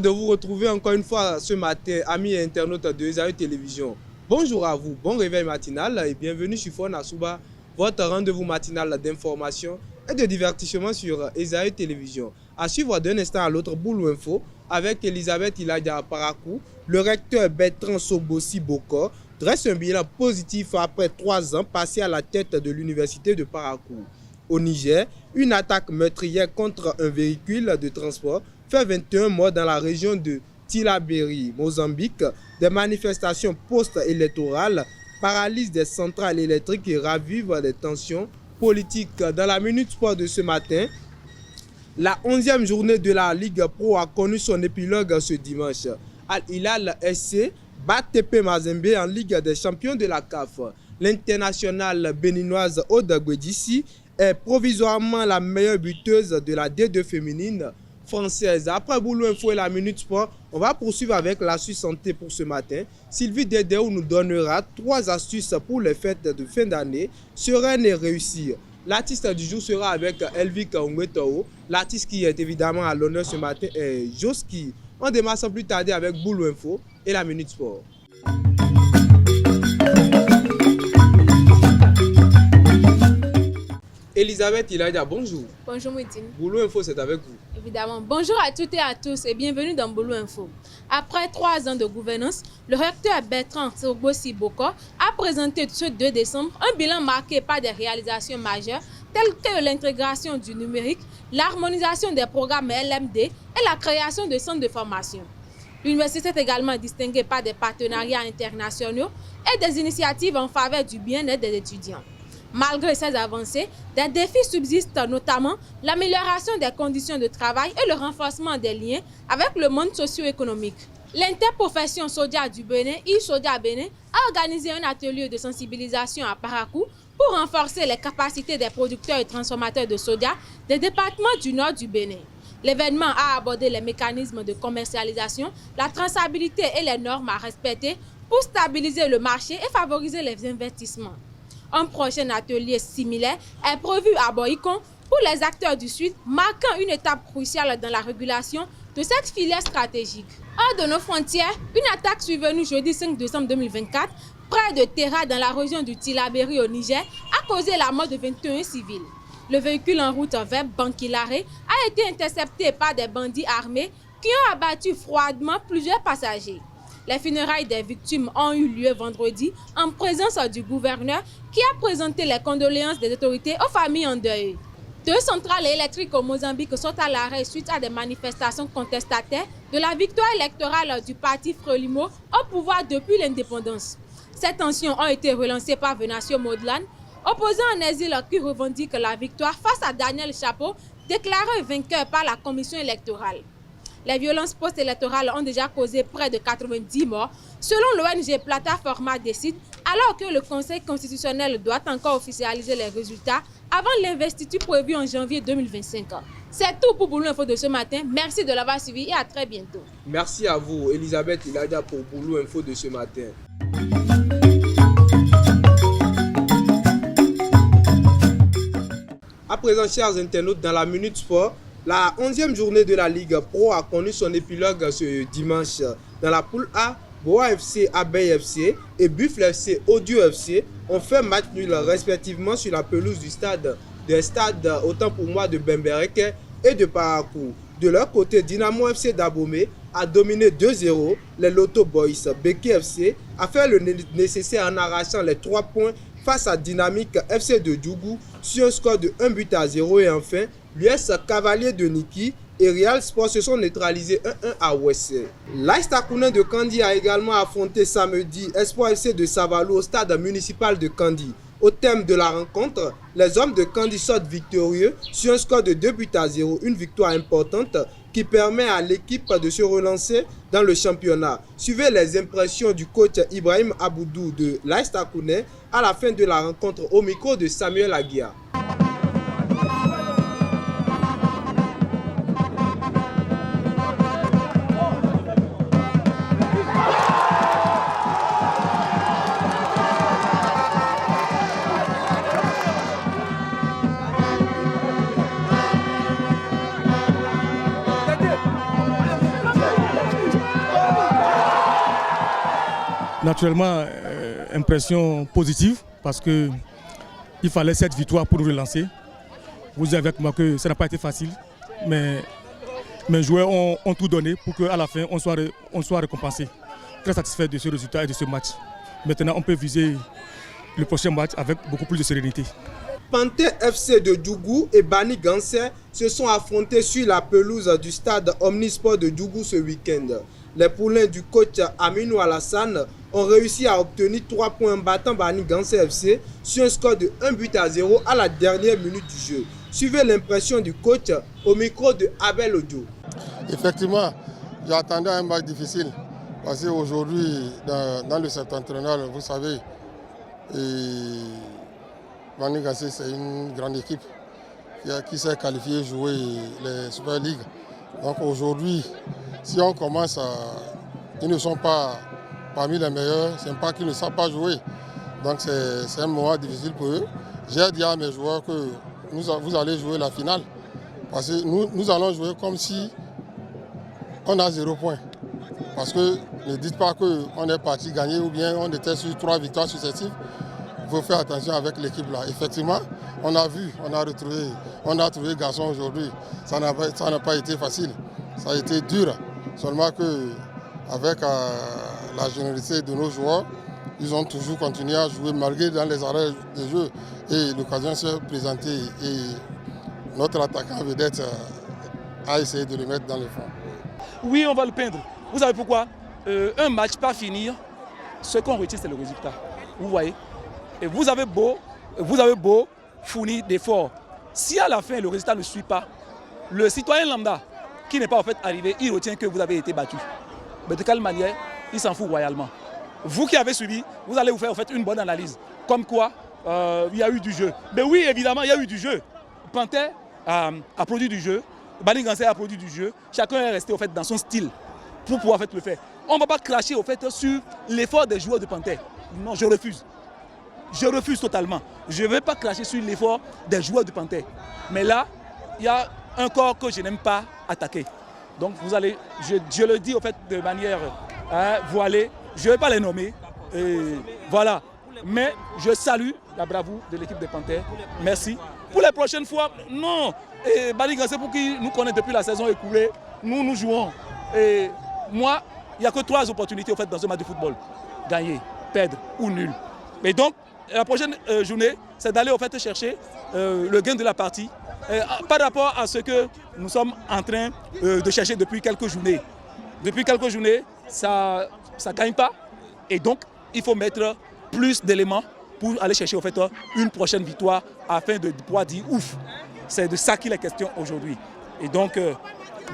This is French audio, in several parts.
de vous retrouver encore une fois ce matin, amis et internautes de Esaü Télévision. Bonjour à vous, bon réveil matinal et bienvenue sur Fona Souba, votre rendez-vous matinal d'information et de divertissement sur Esaü Télévision. À suivre d'un instant à l'autre, Boulou Info avec Elisabeth Iladia Parakou. Le recteur Bertrand Sobossi Bokor dresse un bilan positif après 3 ans passés à la tête de l'université de Parakou. Au Niger, une attaque meurtrière contre un véhicule de transport fait 21 morts dans la région de Tillabéri, Mozambique. Des manifestations post-électorales paralysent des centrales électriques et ravivent des tensions politiques. Dans la Minute Sport de ce matin, la 11e journée de la Ligue Pro a connu son épilogue ce dimanche. Al Hilal SC bat TP Mazembe en Ligue des champions de la CAF. L'internationale béninoise Oda Guedissi est provisoirement la meilleure buteuse de la D2 féminine française. Après Boulou Info et la Minute Sport, on va poursuivre avec l'astuce santé pour ce matin. Sylvie Dédéou nous donnera 3 astuces pour les fêtes de fin d'année sereines et réussies. L'artiste du jour sera avec Elvik Ongwetao. L'artiste qui est évidemment à l'honneur ce matin est Joski. On démarre sans plus tarder avec Boulou Info et la Minute Sport. Elisabeth Iladia, bonjour. Bonjour Mouitine. Boulou Info, c'est avec vous. Évidemment. Bonjour à toutes et à tous et bienvenue dans Boulou Info. Après 3 ans de gouvernance, le recteur Bertrand Sobossi Bokor a présenté ce 2 décembre un bilan marqué par des réalisations majeures telles que l'intégration du numérique, l'harmonisation des programmes LMD et la création de centres de formation. L'université est également distinguée par des partenariats internationaux et des initiatives en faveur du bien-être des étudiants. Malgré ces avancées, des défis subsistent, notamment l'amélioration des conditions de travail et le renforcement des liens avec le monde socio-économique. L'interprofession Sodia du Bénin, I-Sodia Bénin, a organisé un atelier de sensibilisation à Parakou pour renforcer les capacités des producteurs et transformateurs de sodia des départements du nord du Bénin. L'événement a abordé les mécanismes de commercialisation, la traçabilité et les normes à respecter pour stabiliser le marché et favoriser les investissements. Un prochain atelier similaire est prévu à Boïkon pour les acteurs du Sud, marquant une étape cruciale dans la régulation de cette filière stratégique. Hors de nos frontières, une attaque survenue jeudi 5 décembre 2024 près de Terra dans la région du Tillabéri au Niger a causé la mort de 21 civils. Le véhicule en route vers Bankilare a été intercepté par des bandits armés qui ont abattu froidement plusieurs passagers. Les funérailles des victimes ont eu lieu vendredi en présence du gouverneur qui a présenté les condoléances des autorités aux familles en deuil. 2 centrales électriques au Mozambique sont à l'arrêt suite à des manifestations contestataires de la victoire électorale du parti Frelimo au pouvoir depuis l'indépendance. Ces tensions ont été relancées par Venancio Modlane, opposant en exil qui revendique la victoire face à Daniel Chapo, déclaré vainqueur par la commission électorale. Les violences post-électorales ont déjà causé près de 90 morts, selon l'ONG Plataforma Décide, alors que le Conseil constitutionnel doit encore officialiser les résultats avant l'investiture prévue en janvier 2025. C'est tout pour Boulou Info de ce matin. Merci de l'avoir suivi et à très bientôt. Merci à vous, Elisabeth Iladia, pour Boulou Info de ce matin. À présent, chers internautes, dans la Minute Sport, la 11e journée de la Ligue Pro a connu son épilogue ce dimanche. Dans la poule A, Boa FC, Abeille FC et Buffle FC, Audio FC ont fait match nul respectivement sur la pelouse du stade autant pour moi de Bembereke et de Parakou. De leur côté, Dynamo FC d'Abomey a dominé 2-0 les Lotto Boys. Beki FC a fait le nécessaire en arrachant les 3 points face à Dynamique FC de Djougou sur un score de 1-0 et enfin l'US Cavalier de Niki et Real Sport se sont neutralisés 1-1 à Ouessé. L'Aïs Takounen de Kandi a également affronté samedi Espoir FC de Savalou au stade municipal de Kandi. Au thème de la rencontre, les hommes de Kandi sortent victorieux sur un score de 2-0, une victoire importante qui permet à l'équipe de se relancer dans le championnat. Suivez les impressions du coach Ibrahim Aboudou de l'Aïs Takounen à la fin de la rencontre au micro de Samuel Aguia. Naturellement, impression positive parce qu'il fallait cette victoire pour nous relancer. Vous savez avec moi que ça n'a pas été facile, mais mes joueurs ont tout donné pour qu'à la fin, on soit récompensé. Très satisfait de ce résultat et de ce match. Maintenant, on peut viser le prochain match avec beaucoup plus de sérénité. Panthère FC de Djougou et Bani Gansé se sont affrontés sur la pelouse du stade Omnisport de Djougou ce week-end. Les poulains du coach Aminou Alassane ont réussi à obtenir 3 points en battant Bani Gansé FC sur un score de 1-0 à la dernière minute du jeu. Suivez l'impression du coach au micro de Abel Odio. Effectivement, j'attendais un match difficile parce qu'aujourd'hui, dans le septentrional, vous savez, Bani Gansé, c'est une grande équipe qui s'est qualifiée jouer les Super League. Donc aujourd'hui, si on commence ils ne sont pas parmi les meilleurs, ce n'est pas qu'ils ne savent pas jouer. Donc c'est un moment difficile pour eux. J'ai dit à mes joueurs que vous allez jouer la finale. Parce que nous allons jouer comme si on a 0 point. Parce que ne dites pas qu'on est parti gagner ou bien on était sur 3 victoires successives. Il faut faire attention avec l'équipe là. Effectivement, on a vu, on a trouvé garçon aujourd'hui. Ça n'a pas été facile. Ça a été dur. Seulement qu'avec la générosité de nos joueurs, ils ont toujours continué à jouer malgré dans les arrêts de jeu. Et l'occasion s'est présentée et notre attaquant vedette a essayé de le mettre dans le fond. Oui, on va le peindre. Vous savez pourquoi? Un match pas finir, ce qu'on retient c'est le résultat. Vous voyez? Et vous avez beau fournir d'efforts. Si à la fin le résultat ne suit pas, le citoyen lambda qui n'est pas en fait arrivé, il retient que vous avez été battu. Mais de quelle manière? Il s'en fout royalement. Vous qui avez suivi, vous allez vous faire en fait une bonne analyse. Comme quoi, il y a eu du jeu. Mais oui, évidemment, il y a eu du jeu. Panthère a produit du jeu. Bani Gansé a produit du jeu. Chacun est resté en fait, dans son style pour pouvoir en fait, le faire. On ne va pas cracher en fait, sur l'effort des joueurs de Panthère. Non, je refuse. Je refuse totalement. Je ne vais pas cracher sur l'effort des joueurs de Panthère. Mais là, il y a un corps que je n'aime pas attaquer. Donc vous allez, je le dis en fait, de manière voilée, je ne vais pas les nommer. Et voilà. Mais je salue la bravoure de l'équipe des Panthères. Merci. Pour les prochaines fois, non. Et Bani Gansé, pour qui nous connaît depuis la saison écoulée, nous jouons. Et moi, il n'y a que 3 opportunités en fait, dans ce match de football. Gagner, perdre ou nul. Et donc, la prochaine journée, c'est d'aller en fait, chercher le gain de la partie par rapport à ce que nous sommes en train de chercher depuis quelques journées. Depuis quelques journées, ça ne gagne pas. Et donc, il faut mettre plus d'éléments pour aller chercher en fait, une prochaine victoire afin de pouvoir dire ouf. C'est de ça qu'il est question aujourd'hui. Et donc,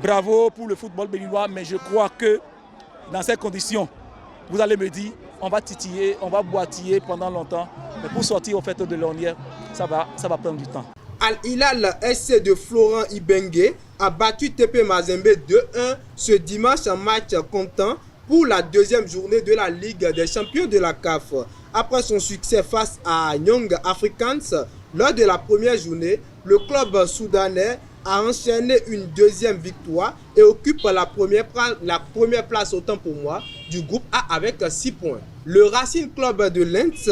bravo pour le football béninois, mais je crois que dans ces conditions, vous allez me dire, on va titiller, on va boitiller pendant longtemps, mais pour sortir au fait de l'ornière, ça va prendre du temps. Al Hilal SC de Florent Ibengue a battu TP Mazembe 2-1 ce dimanche en match comptant pour la 2e journée de la Ligue des champions de la CAF. Après son succès face à Young Africans lors de la première journée, le club soudanais a enchaîné une 2e victoire et occupe la première place autant pour moi du groupe A avec 6 points. Le Racing Club de Lens,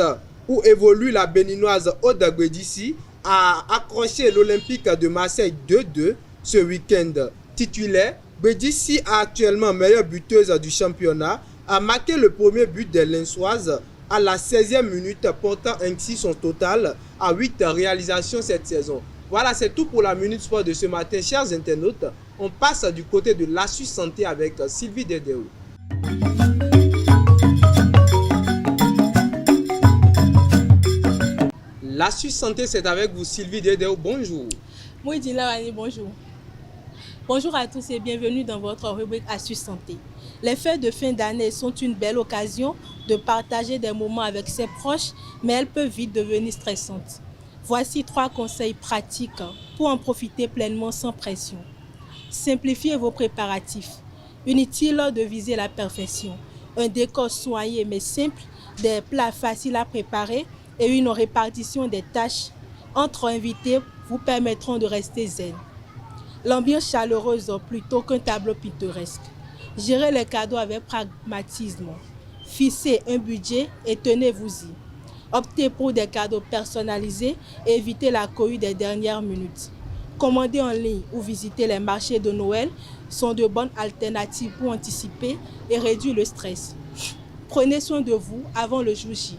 où évolue la béninoise Aude Gwedissi, a accroché l'Olympique de Marseille 2-2 ce week-end. Titulaire, Gwedissi, actuellement meilleure buteuse du championnat, a marqué le premier but des Lensoises à la 16e minute, portant ainsi son total à 8 réalisations cette saison. Voilà, c'est tout pour la Minute Sport de ce matin, chers internautes. On passe du côté de l'Asus Santé avec Sylvie Dedeo. L'Asus Santé, c'est avec vous, Sylvie Dedeo. Bonjour. Moïdi Lawani, bonjour. Bonjour à tous et bienvenue dans votre rubrique Asus Santé. Les fêtes de fin d'année sont une belle occasion de partager des moments avec ses proches, mais elles peuvent vite devenir stressantes. Voici 3 conseils pratiques pour en profiter pleinement sans pression. Simplifiez vos préparatifs. Inutile de viser la perfection. Un décor soigné mais simple, des plats faciles à préparer et une répartition des tâches entre invités vous permettront de rester zen. L'ambiance chaleureuse plutôt qu'un tableau pittoresque. Gérez les cadeaux avec pragmatisme. Fixez un budget et tenez-vous-y. Optez pour des cadeaux personnalisés et évitez la cohue des dernières minutes. Commander en ligne ou visiter les marchés de Noël sont de bonnes alternatives pour anticiper et réduire le stress. Prenez soin de vous avant le jour J.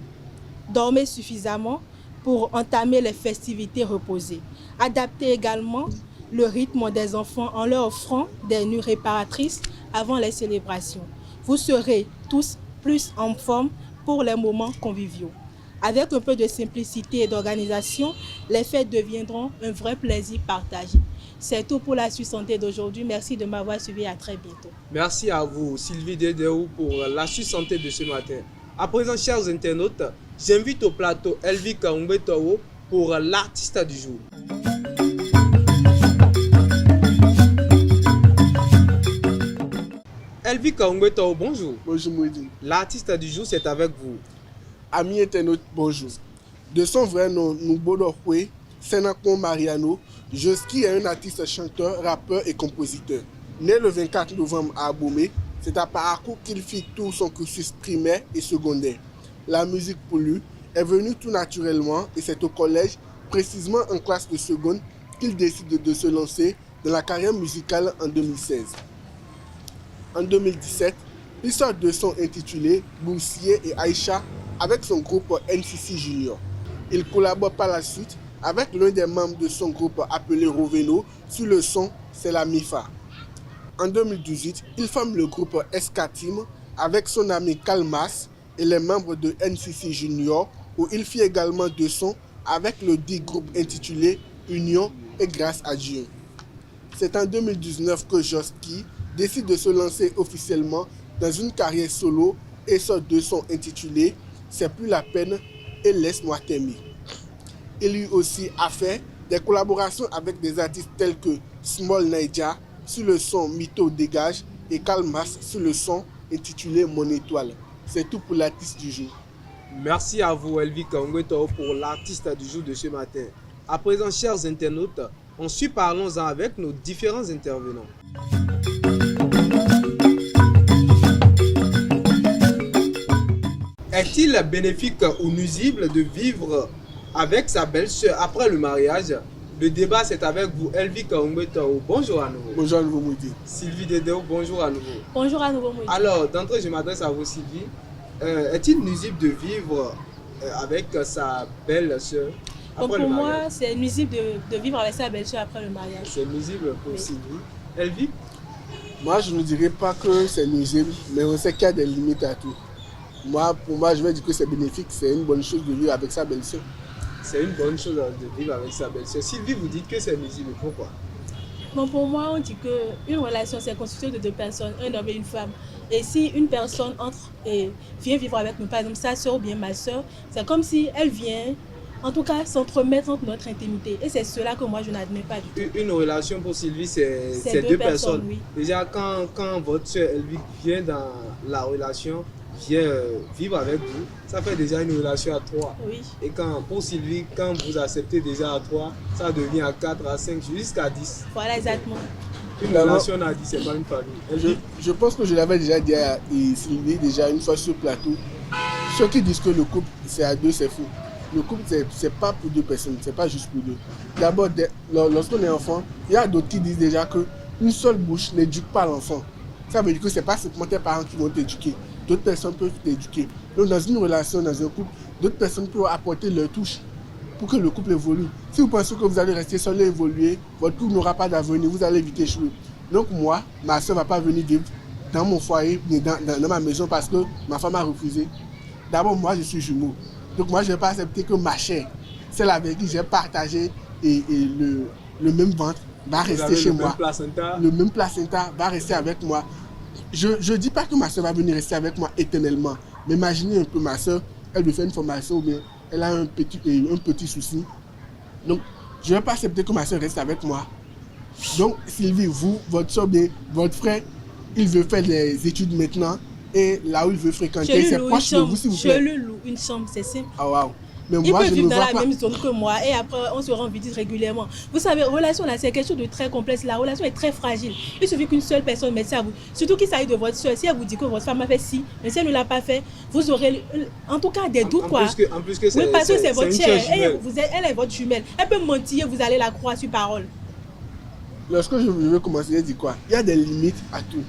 Dormez suffisamment pour entamer les festivités reposées. Adaptez également le rythme des enfants en leur offrant des nuits réparatrices avant les célébrations. Vous serez tous plus en forme pour les moments conviviaux. Avec un peu de simplicité et d'organisation, les fêtes deviendront un vrai plaisir partagé. C'est tout pour la Suisse Santé d'aujourd'hui. Merci de m'avoir suivi. À très bientôt. Merci à vous, Sylvie Dedéou, pour la Suisse Santé de ce matin. À présent, chers internautes, j'invite au plateau Elvi Kaungbe-Tao pour l'artiste du jour. Elvi Kaungbe-Tao, bonjour. Bonjour Moïdi. L'artiste du jour, c'est avec vous. Amis internautes, bonjour. De son vrai nom, Nubolokwe Senakon Mariano, Joski est un artiste, chanteur, rappeur et compositeur. Né le 24 novembre à Abomey, c'est à Parakou qu'il fit tout son cursus primaire et secondaire. La musique pour lui est venue tout naturellement et c'est au collège, précisément en classe de seconde, qu'il décide de se lancer dans la carrière musicale en 2016. En 2017, il sort de son intitulé Boursier et Aïcha avec son groupe NCC Junior. Il collabore par la suite avec l'un des membres de son groupe appelé Roveno sur le son C'est la Mifa. En 2018, il forme le groupe SK Team avec son ami Kalmas et les membres de NCC Junior où il fit également deux sons avec le dit groupe intitulé Union et Grâce à Dieu. C'est en 2019 que Joski décide de se lancer officiellement dans une carrière solo et sort deux sons intitulés C'est plus la peine et Laisse-moi t'aimer. Il lui aussi a fait des collaborations avec des artistes tels que Small Naija sur le son Mytho Dégage et Kalmas sur le son intitulé Mon Étoile. C'est tout pour l'artiste du jour. Merci à vous, Elvi Kaungbe-Tao, pour l'artiste du jour de ce matin. À présent, chers internautes, ensuite parlons-en avec nos différents intervenants. Est-il bénéfique ou nuisible de vivre avec sa belle-sœur après le mariage? Le débat, c'est avec vous, Elvi Kaungbe-Tao. Bonjour à nouveau. Bonjour à nouveau, Moudi. Sylvie Dedéou, bonjour à nouveau. Bonjour à nouveau, Moïdi. Alors, d'entrée, je m'adresse à vous, Sylvie. Est-il nuisible de vivre avec sa belle-sœur après le Pour mariage? moi, c'est nuisible de vivre avec sa belle-sœur après le mariage. C'est nuisible pour Oui. Sylvie. Elvi? Moi, je ne dirais pas que c'est nuisible, mais on sait qu'il y a des limites à tout. Pour moi, je vais dire que c'est bénéfique, c'est une bonne chose de vivre avec sa belle-sœur. C'est une bonne chose de vivre avec sa belle-sœur. Sylvie, vous dites que c'est nuisible. Pourquoi? Bon, pour moi, on dit qu'une relation, c'est constitué de deux personnes, un homme et une femme. Et si une personne entre et vient vivre avec nous, par exemple sa soeur ou bien ma soeur, c'est comme si elle vient, en tout cas, s'entremettre entre notre intimité. Et c'est cela que moi, je n'admets pas du tout. Une relation pour Sylvie, c'est deux personnes. Oui. Déjà, quand votre soeur Elvi vient dans la relation, vient vivre avec vous, ça fait déjà une relation à 3. Oui. Et pour Sylvie, quand vous acceptez déjà à 3, ça devient à 4, à 5, jusqu'à 10. Voilà, exactement. Une relation à 10, c'est pas une famille. Je pense que je l'avais déjà dit à Sylvie déjà une fois sur le plateau. Ceux qui disent que le couple c'est à deux, c'est faux. Le couple c'est pas pour deux personnes, c'est pas juste pour deux. D'abord, lorsqu'on est enfant, il y a d'autres qui disent déjà qu'une seule bouche n'éduque pas l'enfant. Ça veut dire que c'est pas simplement tes parents qui vont t'éduquer. D'autres personnes peuvent t'éduquer. Donc dans une relation, dans un couple, d'autres personnes peuvent apporter leur touche pour que le couple évolue. Si vous pensez que vous allez rester seul et évoluer, votre couple n'aura pas d'avenir, vous allez vite échouer. Donc moi, ma soeur ne va pas venir vivre dans mon foyer, dans ma maison parce que ma femme a refusé. D'abord, moi je suis jumeau. Donc moi je ne vais pas accepter que ma chair, celle avec qui j'ai partagé et le même ventre, va rester chez moi. Le même placenta va rester avec moi. Je ne dis pas que ma soeur va venir rester avec moi éternellement. Mais imaginez un peu ma soeur, elle veut faire une formation ou bien elle a un petit souci. Donc, je ne vais pas accepter que ma soeur reste avec moi. Donc, Sylvie, vous, votre soeur, bien, votre frère, il veut faire les études maintenant et là où il veut fréquenter, c'est proche de vous, s'il vous plaît. Je lui loue une chambre, c'est simple. Ah, waouh. Mais Il moi, peut je ne vivre dans vois la pas. même zone que moi et après on se rend visite régulièrement. Vous savez, relation là, c'est quelque chose de très complexe. La relation est très fragile. Il suffit qu'une seule personne mette ça à vous. Surtout qu'il s'agit de votre soeur. Si elle vous dit que votre femme a fait ci, mais si elle ne l'a pas fait, vous aurez en tout cas des doutes quoi. En plus que c'est oui, parce que c'est votre une chère. sœur jumelle. Elle est votre jumelle. Elle peut mentir, vous allez la croire sur parole. Lorsque je veux commencer, je dis quoi? Il y a des limites à tout.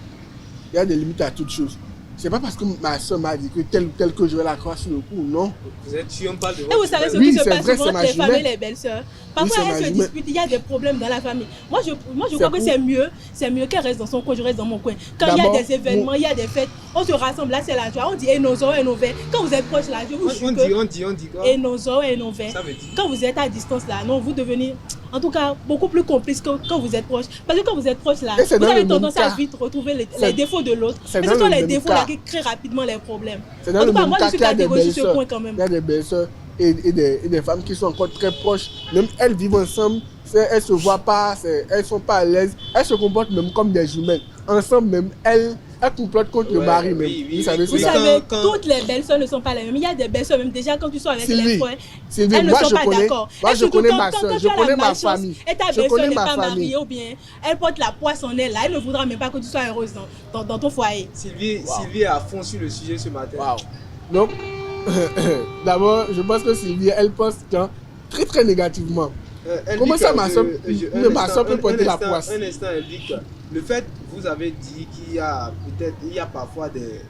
Il y a des limites à toute chose. C'est pas parce que ma soeur m'a dit que tel que je vais la croire sur le coup, non. Vous êtes sûr, on parle de Et vous savez ce Oui, qui se c'est passe vrai, souvent c'est ma entre les femmes et jumelle. les belles-sœurs. Oui, Parfois, c'est ma elles se jumelle. disputent, il y a des problèmes dans la famille. Moi, je C'est crois que pour- c'est mieux qu'elle reste dans son coin, je reste dans mon coin. Quand il y a D'abord, des événements, il y a des fêtes, on se rassemble, là, c'est la joie. On dit, et nos os et nos verts. Quand vous êtes proches, là, je vous jure que... On dit quoi? Et nos os et nos verts. Ça veut dire? Quand vous êtes à distance, là, non, vous devenez... En tout cas, beaucoup plus complice que quand vous êtes proche. Parce que quand vous êtes proche, là, Et c'est vous dans avez le tendance même à cas. vite retrouver les C'est- défauts de l'autre. c'est Mais dans ce sont le les même défauts cas. là qui créent rapidement les problèmes. C'est En dans tout le cas, même moi, je cas suis qu'il y a des catégorique sur ce belles-sœurs. point quand même. Il y a des belles-sœurs et des femmes qui sont encore très proches. Même elles vivent ensemble, elles se voient pas, elles sont pas à l'aise. Elles se comportent même comme des jumelles. Ensemble même, elles complotent contre le Ouais, mari oui, même. oui, Vous savez oui. Vous cela? savez, Quand- toutes les belles-sœurs ne sont pas les mêmes. Il y a des belles-sœurs, même déjà quand tu sors avec Sylvie, les frères, Sylvie, elles ne moi sont je pas connais, d'accord. moi Et je surtout connais quand- ma quand soeur, tu je as la connais ma malchance famille. Et ta Je belle-sœur connais n'est ma pas famille. mariée ou bien elle porte la poisse en elle, là, elle ne voudra même pas que tu sois heureuse dans ton foyer. Sylvie est à fond sur le sujet ce matin. Waouh. Donc, d'abord, je pense que Sylvie, elle pense très très négativement. Elle Comment dit ça, que ma soeur ma soeur peut porter la poisse? Un instant, elle dit que le fait, vous avez dit qu'il y a peut-être, il y a parfois des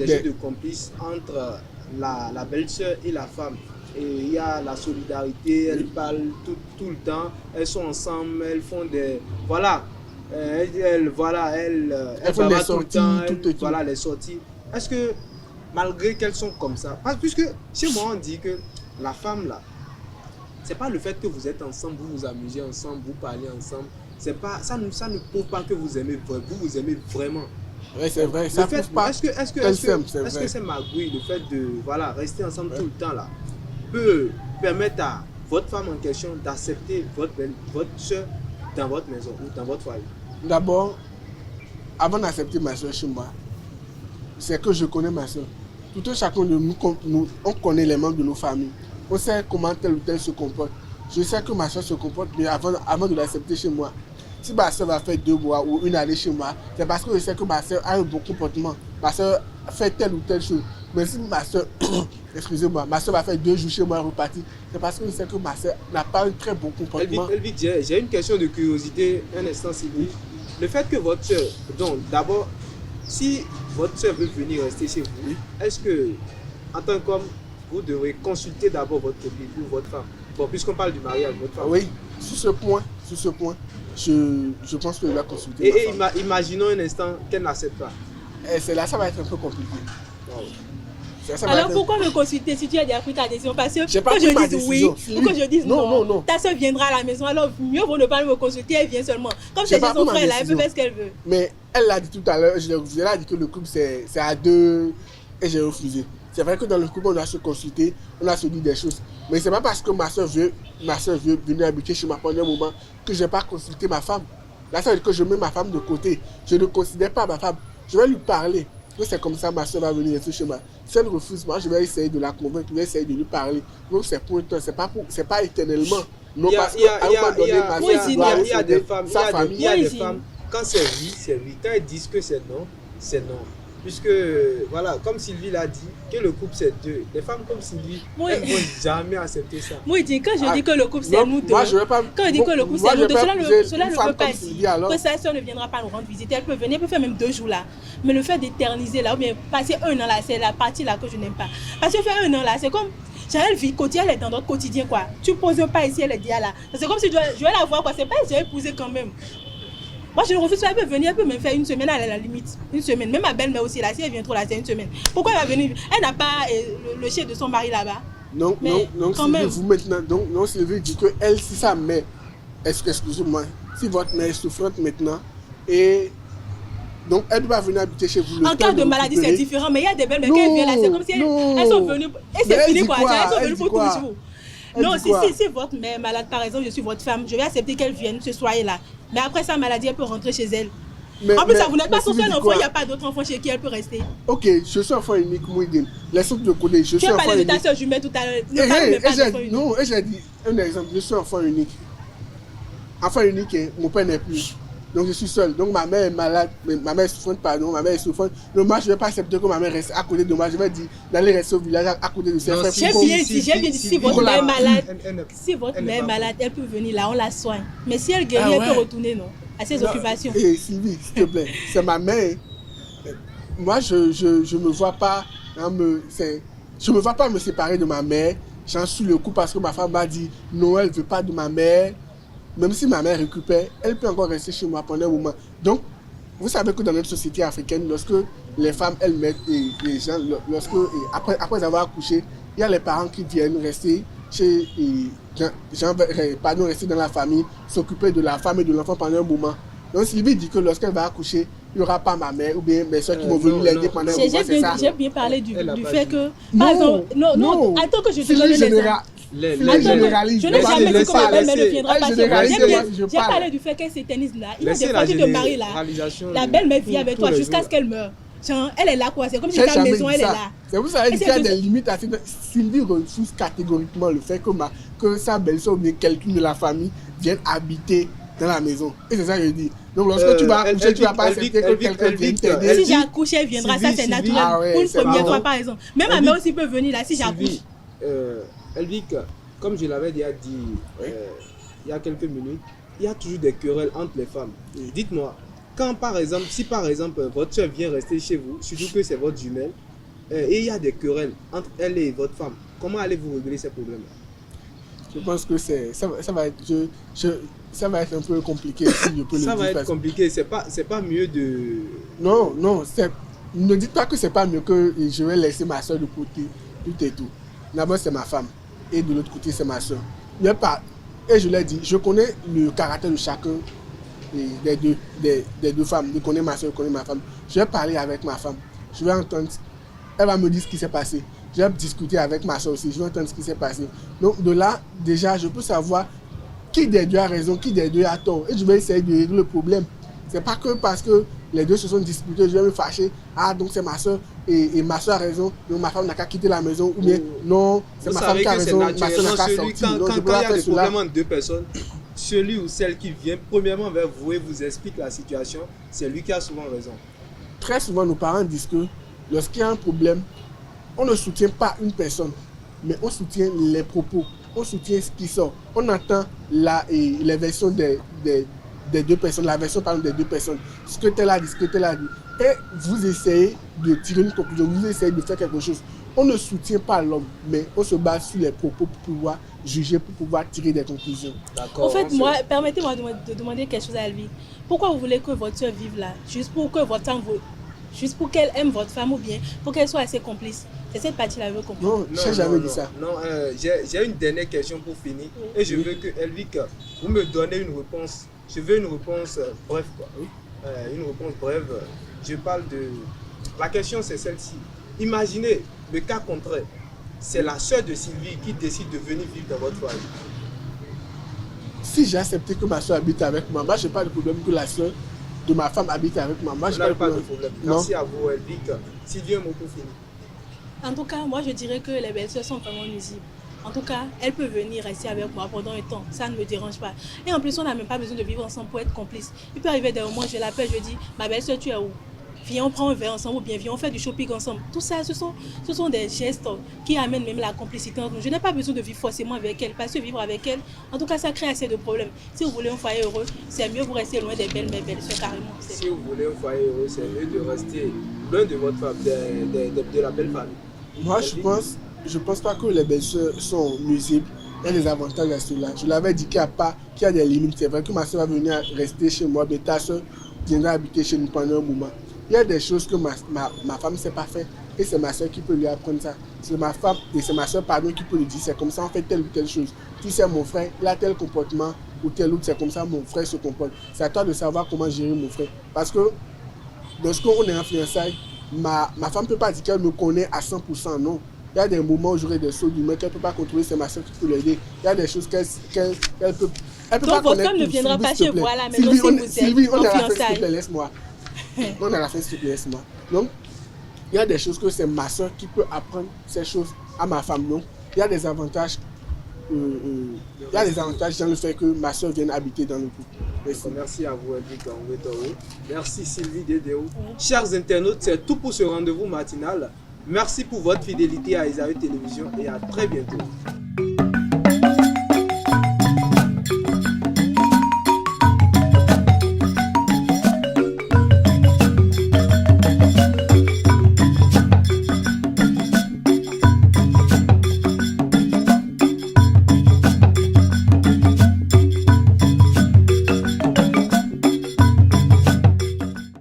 jeux de complices entre la belle-sœur et la femme. Et il y a la solidarité, elles parlent tout le temps, elles sont ensemble, elles font des... Voilà. Elles font des parlent tout le sorties, temps, tout. voilà les sorties. Est-ce que, malgré qu'elles sont comme ça, parce que chez moi on dit que la femme là, c'est pas le fait que vous êtes ensemble, vous vous amusez ensemble, vous parlez ensemble, c'est pas, ça ne prouve pas que vous aimez vraiment. Oui, c'est vrai, Le ça fait, prouve pas. est-ce que c'est magouille, le fait de rester ensemble tout le temps là, peut permettre à votre femme en question d'accepter votre soeur dans votre maison ou dans votre foyer? D'abord, avant d'accepter ma soeur chez moi, c'est que je connais ma soeur. Tout un chacun de nous, on connaît les membres de nos familles. On sait comment tel ou tel se comporte. Je sais que ma soeur se comporte bien avant de l'accepter chez moi. Si ma soeur va faire 2 mois ou une année chez moi, c'est parce que je sais que ma soeur a un bon comportement. Ma soeur fait telle ou telle chose. Mais si ma soeur, excusez-moi, ma soeur va faire 2 jours chez moi et repartir, c'est parce que je sais que ma soeur n'a pas un très bon comportement. Elvic, j'ai une question de curiosité, un instant Sylvie. Le fait que votre soeur, donc d'abord, si votre soeur veut venir rester chez vous, est-ce que, en tant qu'homme, vous devrez consulter d'abord votre copine ou votre femme? Bon, puisqu'on parle du mariage, votre femme. Oui, sur ce point, je pense que je vais consulter ma femme. Imaginons un instant qu'elle n'accepte pas. Et c'est là, ça va être un peu compliqué. Wow. Ça va Alors être- pourquoi me consulter si tu as déjà pris ta décision? Parce que J'ai pas quand pris je ma dis décision. oui ou que je dise non, Non. ta soeur viendra à la maison, alors mieux vaut ne pas me consulter, elle vient seulement. Comme J'ai c'est pas son pris ma frère là, elle peut décision. faire ce qu'elle veut. Mais elle l'a dit tout à l'heure, je vous ai dit que le couple c'est à 2 et j'ai refusé. C'est vrai que dans le couple on doit se consulter, on doit se dire des choses. Mais c'est pas parce que ma soeur veut venir habiter chez moi pendant un moment que je vais pas consulter ma femme. Là ça veut dire que je mets ma femme de côté. Je ne considère pas ma femme. Je vais lui parler. Que c'est comme ça ma soeur va venir rester chez moi. Si elle refuse, moi je vais essayer de la convaincre, je vais essayer de lui parler. Donc c'est pour un temps, c'est pas éternellement. Non, parce qu'à un moment donné, ma soeur doit aller il y a des Oui, femmes, quand c'est oui, c'est oui. Quand elles disent que c'est non, c'est non. Puisque, voilà, comme Sylvie l'a dit, que le couple c'est 2. Les femmes comme Sylvie, Oui. elles ne vont jamais accepter ça. Moi, quand je dis que le couple c'est Non, nous deux, moi, je vais pas- quand je dis que le couple moi, c'est je nous vais deux, pas cela épouser ne une veut femme pas comme Sylvie, alors. dire que sa soeur ne viendra pas nous rendre visite. Elle peut venir, elle peut faire même 2 jours là. Mais le fait d'éterniser là, ou bien passer 1 an là, c'est la partie là que je n'aime pas. Parce que faire 1 an là, c'est comme. Elle vit quotidien, elle est dans notre quotidien quoi. Tu poses un pas ici, elle est déjà là. C'est comme si je vais la voir quoi. C'est pas que j'ai épousé quand même. Moi je ne refuse pas, elle peut venir, elle peut même faire 1 semaine à la limite. 1 semaine. Même ma belle-mère aussi là, si elle vient trop là, c'est 1 semaine. Pourquoi elle va venir? Elle n'a pas le chef de son mari là-bas. Non, Mais non, quand Sylvie, même. vous maintenant, donc Sylvie dit que elle, si sa mère, excusez-moi, si votre mère est souffrante maintenant, et donc elle doit venir habiter chez vous. En cas de maladie, c'est différent, mais il y a des belles, mais quand elles viennent là, c'est comme si elles sont venues. Et c'est fini quoi, elles sont venues pour toujours. Non, si votre mère est malade, par exemple, je suis votre femme, je vais accepter qu'elle vienne ce soir là. Mais après sa maladie, elle peut rentrer chez elle. En plus, vous n'êtes pas son seul enfant, il n'y a pas d'autres enfants chez qui elle peut rester. Ok, je suis enfant unique, Mouidine. Laisse-moi te connaître, je suis enfant unique. Tu as parlé de ta soeur jumelle tout à l'heure. Ne parle même pas d'enfant unique. Non, j'ai dit un exemple, je suis enfant unique. Enfant unique, mon père n'est plus. Donc je suis seul. Donc ma mère est malade, ma mère est souffrante, pardon, ma mère est souffrante. Donc moi je ne vais pas accepter que ma mère reste à côté de moi. Je vais dire d'aller rester au village à côté de ses frères. J'ai bien dit, si votre mère est malade, si votre mère est malade, elle peut venir là, on la soigne. Mais si elle guérit, elle peut retourner, non, à ses occupations. Et Sylvie, s'il te plaît, c'est ma mère. Moi je me vois pas, je me vois pas me séparer de ma mère. J'en suis le coup parce que ma femme m'a dit non, elle ne veut pas de ma mère. Même si ma mère récupère, elle peut encore rester chez moi pendant un moment. Donc, vous savez que dans notre société africaine, lorsque les femmes, elles mettent les gens, après avoir accouché, il y a les parents qui viennent rester rester dans la famille, s'occuper de la femme et de l'enfant pendant un moment. Donc, Sylvie dit que lorsqu'elle va accoucher, il n'y aura pas ma mère ou bien mes soeurs qui vont venir l'aider pendant un moment, c'est ça. J'ai bien parlé du fait que... Par exemple, non, attends que je te donne les exemples. Je n'ai jamais dit que ma belle-mère ne viendra pas chez moi. J'ai parlé du fait qu'elle s'éternise là. Il y a des fois, tu te maries là. La belle-mère vit avec toi jusqu'à ce qu'elle meure. Elle est là quoi, c'est comme si ta maison, elle est là. Vous savez qu'il y a des limites à cette... Sylvie refuse catégoriquement le fait que sa belle-soeur ou bien quelqu'un de la famille vienne habiter dans la maison. Et c'est ça que je dis. Donc lorsque tu vas accoucher, tu ne vas pas accepter que quelqu'un vienne t'aider. Si j'ai accouché, elle viendra, ça c'est naturel. Pour une première fois par exemple. Même ma mère aussi peut venir là si j'accouche. Elvic, comme je l'avais déjà dit il y a quelques minutes, il y a toujours des querelles entre les femmes. Dites-moi, si par exemple votre soeur vient rester chez vous, surtout que c'est votre jumelle, et il y a des querelles entre elle et votre femme, comment allez-vous régler ces problèmes? Je pense que ça va être un peu compliqué si je peux le dire. Ça va être compliqué, c'est pas mieux de... Non, ne dites pas que c'est pas mieux que je vais laisser ma soeur de côté, tout et tout. D'abord c'est ma femme. Et de l'autre côté, c'est ma soeur. Et je l'ai dit, je connais le caractère de chacun des deux femmes. Je connais ma soeur, je connais ma femme. Je vais parler avec ma femme. Je vais entendre. Elle va me dire ce qui s'est passé. Je vais discuter avec ma soeur aussi. Je vais entendre ce qui s'est passé. Donc, de là, déjà, je peux savoir qui des deux a raison, qui des deux a tort. Et je vais essayer de régler le problème. C'est pas que parce que les deux se sont disputés, je vais me fâcher. Ah, donc c'est ma soeur et ma soeur a raison, donc ma femme n'a qu'à quitter la maison. Ou bien, non, c'est ma femme qui a raison, ma soeur n'a qu'à sortir. Quand il y a des problèmes entre deux personnes, celui ou celle qui vient premièrement vers vous et vous explique la situation, c'est lui qui a souvent raison. Très souvent, nos parents disent que lorsqu'il y a un problème, on ne soutient pas une personne, mais on soutient les propos, on soutient ce qui sort. On entend les versions des deux personnes, la version par des deux personnes, ce que tel a dit, ce que tel a dit. Et vous essayez de tirer une conclusion, vous essayez de faire quelque chose. On ne soutient pas l'homme, mais on se base sur les propos pour pouvoir juger, pour pouvoir tirer des conclusions. En fait, permettez-moi de demander quelque chose à Elvie. Pourquoi vous voulez que votre soeur vive là? Juste pour qu'elle aime votre femme ou bien pour qu'elle soit assez complice? C'est cette partie-là que je veux comprendre. Non, je n'ai jamais dit ça. Non, j'ai une dernière question pour finir. Et je veux que, Elvic, vous me donnez une réponse. Je veux une réponse brève. Une réponse brève. Je parle de... La question, c'est celle-ci. Imaginez le cas contraire. C'est la soeur de Sylvie qui décide de venir vivre dans votre foyer. Si j'ai accepté que ma soeur habite avec moi, je n'ai pas de problème que la soeur de ma femme habite avec moi. Moi, je n'ai pas de problème. Merci à vous, Elvic. Sylvie, mon coup fini. En tout cas, moi, je dirais que les belles-sœurs sont vraiment nuisibles. En tout cas, elle peut venir rester avec moi pendant un temps. Ça ne me dérange pas. Et en plus, on n'a même pas besoin de vivre ensemble pour être complice. Il peut arriver des moments, je l'appelle, je dis, ma belle-sœur, tu es où? Viens, on prend un verre ensemble ou bien viens, on fait du shopping ensemble. Tout ça, ce sont des gestes qui amènent même la complicité entre nous. Je n'ai pas besoin de vivre forcément avec elle, parce que vivre avec elle, en tout cas, ça crée assez de problèmes. Si vous voulez un foyer heureux, c'est mieux vous rester loin des belles-sœurs carrément. Si vous voulez un foyer heureux, c'est mieux de rester loin de votre femme, de la belle famille. Moi, je pense pas que les belles-sœurs sont nuisibles. Il y a des avantages à cela. Je l'avais dit qu'il y a des limites. C'est vrai que ma soeur va venir rester chez moi, mais ta soeur viendra habiter chez nous pendant un moment. Il y a des choses que ma femme ne sait pas faire et c'est ma soeur qui peut lui apprendre ça. C'est ma femme et c'est ma soeur qui peut lui dire c'est comme ça on fait telle ou telle chose. Tu sais mon frère, il a tel comportement ou tel autre, c'est comme ça mon frère se comporte. C'est à toi de savoir comment gérer mon frère. Parce que lorsqu'on est en fiançailles, ma femme ne peut pas dire qu'elle me connaît à 100%, non. Il y a des moments où j'aurai des sauts d'humeur qu'elle ne peut pas contrôler, c'est ma soeur qui peut l'aider. Il y a des choses qu'elle peut donc votre femme ne viendra pas chez vous, à la maison si vous êtes Sylvie, on en est à la fiançailles. fête, laisse-moi. On a la fin de donc, il y a des choses que c'est ma soeur qui peut apprendre ces choses à ma femme. Donc, il y a des avantages. Dans le fait que ma soeur vienne habiter dans le couple. Merci à vous, Edric Angwetoro. Merci Sylvie Dédéo. Chers internautes, c'est tout pour ce rendez-vous matinal. Merci pour votre fidélité à Isaïe Télévision et à très bientôt.